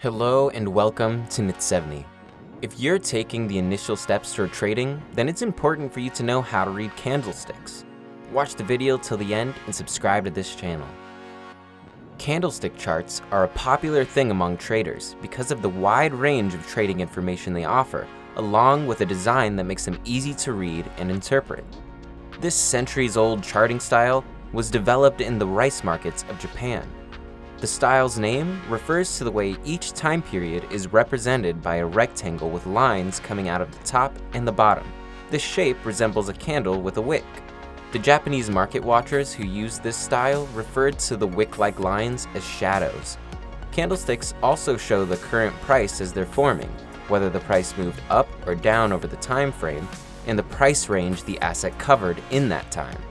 Hello and welcome to NIT 70. If you're taking the initial steps toward trading, then it's important for you to know how to read candlesticks. Watch the video till the end and subscribe to this channel. Candlestick charts are a popular thing among traders because of the wide range of trading information they offer, along with a design that makes them easy to read and interpret. This centuries-old charting style was developed in the rice markets of Japan. The style's name refers to the way each time period is represented by a rectangle with lines coming out of the top and the bottom. This shape resembles a candle with a wick. The Japanese market watchers who used this style referred to the wick-like lines as shadows. Candlesticks also show the current price as they're forming, whether the price moved up or down over the time frame, and the price range the asset covered in that time.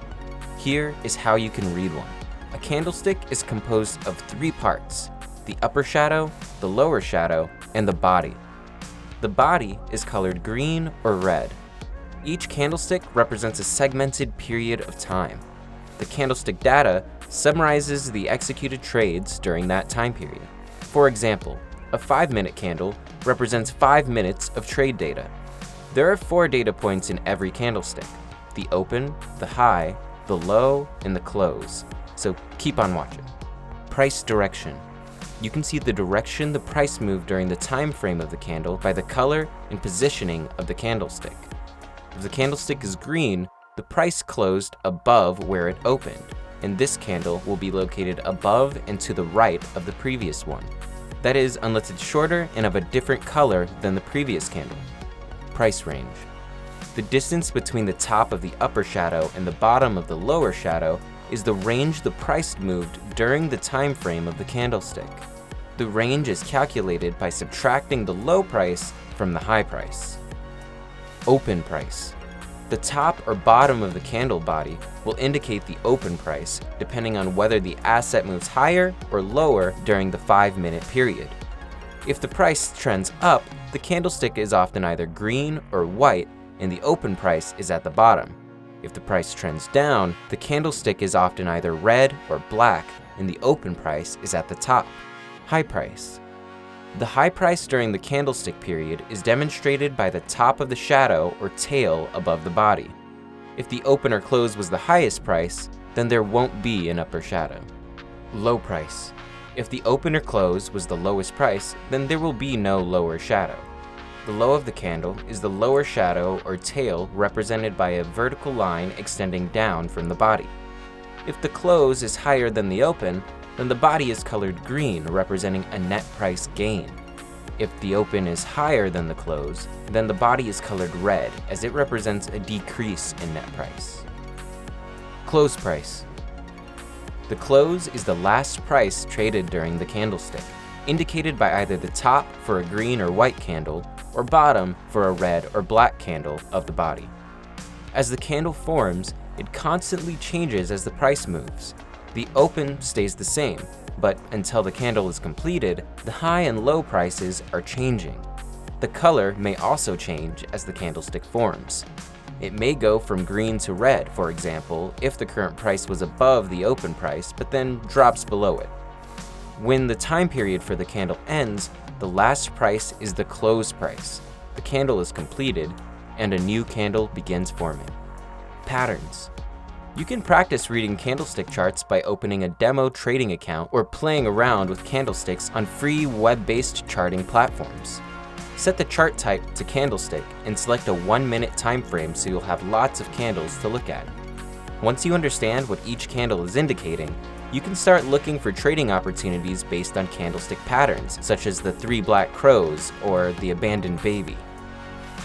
Here is how you can read one. A candlestick is composed of three parts: the upper shadow, the lower shadow, and the body. The body is colored green or red. Each candlestick represents a segmented period of time. The candlestick data summarizes the executed trades during that time period. For example, a 5-minute candle represents 5 minutes of trade data. There are 4 data points in every candlestick: the open, the high, the low, and the close. So keep on watching. Price direction. You can see the direction the price moved during the time frame of the candle by the color and positioning of the candlestick. If the candlestick is green, the price closed above where it opened, and this candle will be located above and to the right of the previous one. That is, unless it's shorter and of a different color than the previous candle. Price range. The distance between the top of the upper shadow and the bottom of the lower shadow is the range the price moved during the time frame of the candlestick. The range is calculated by subtracting the low price from the high price. Open price. The top or bottom of the candle body will indicate the open price depending on whether the asset moves higher or lower during the 5-minute period. If the price trends up, the candlestick is often either green or white and the open price is at the bottom. If the price trends down, the candlestick is often either red or black and the open price is at the top. High price. The high price during the candlestick period is demonstrated by the top of the shadow or tail above the body. If the open or close was the highest price, then there won't be an upper shadow. Low price. If the open or close was the lowest price, then there will be no lower shadow. The low of the candle is the lower shadow or tail represented by a vertical line extending down from the body. If the close is higher than the open, then the body is colored green, representing a net price gain. If the open is higher than the close, then the body is colored red, as it represents a decrease in net price. Close price. The close is the last price traded during the candlestick, indicated by either the top for a green or white candle or bottom for a red or black candle of the body. As the candle forms, it constantly changes as the price moves. The open stays the same, but until the candle is completed, the high and low prices are changing. The color may also change as the candlestick forms. It may go from green to red, for example, if the current price was above the open price, but then drops below it. When the time period for the candle ends, the last price is the close price. The candle is completed, and a new candle begins forming. Patterns. You can practice reading candlestick charts by opening a demo trading account or playing around with candlesticks on free web-based charting platforms. Set the chart type to candlestick and select a 1-minute time frame so you'll have lots of candles to look at. Once you understand what each candle is indicating, you can start looking for trading opportunities based on candlestick patterns, such as the 3 black crows or the abandoned baby.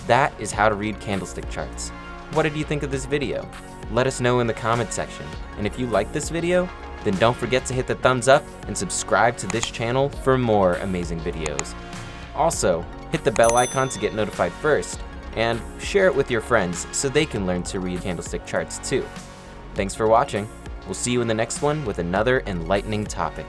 That is how to read candlestick charts. What did you think of this video? Let us know in the comment section. And if you like this video, then don't forget to hit the thumbs up and subscribe to this channel for more amazing videos. Also, hit the bell icon to get notified first, and share it with your friends so they can learn to read candlestick charts too. Thanks for watching. We'll see you in the next one with another enlightening topic.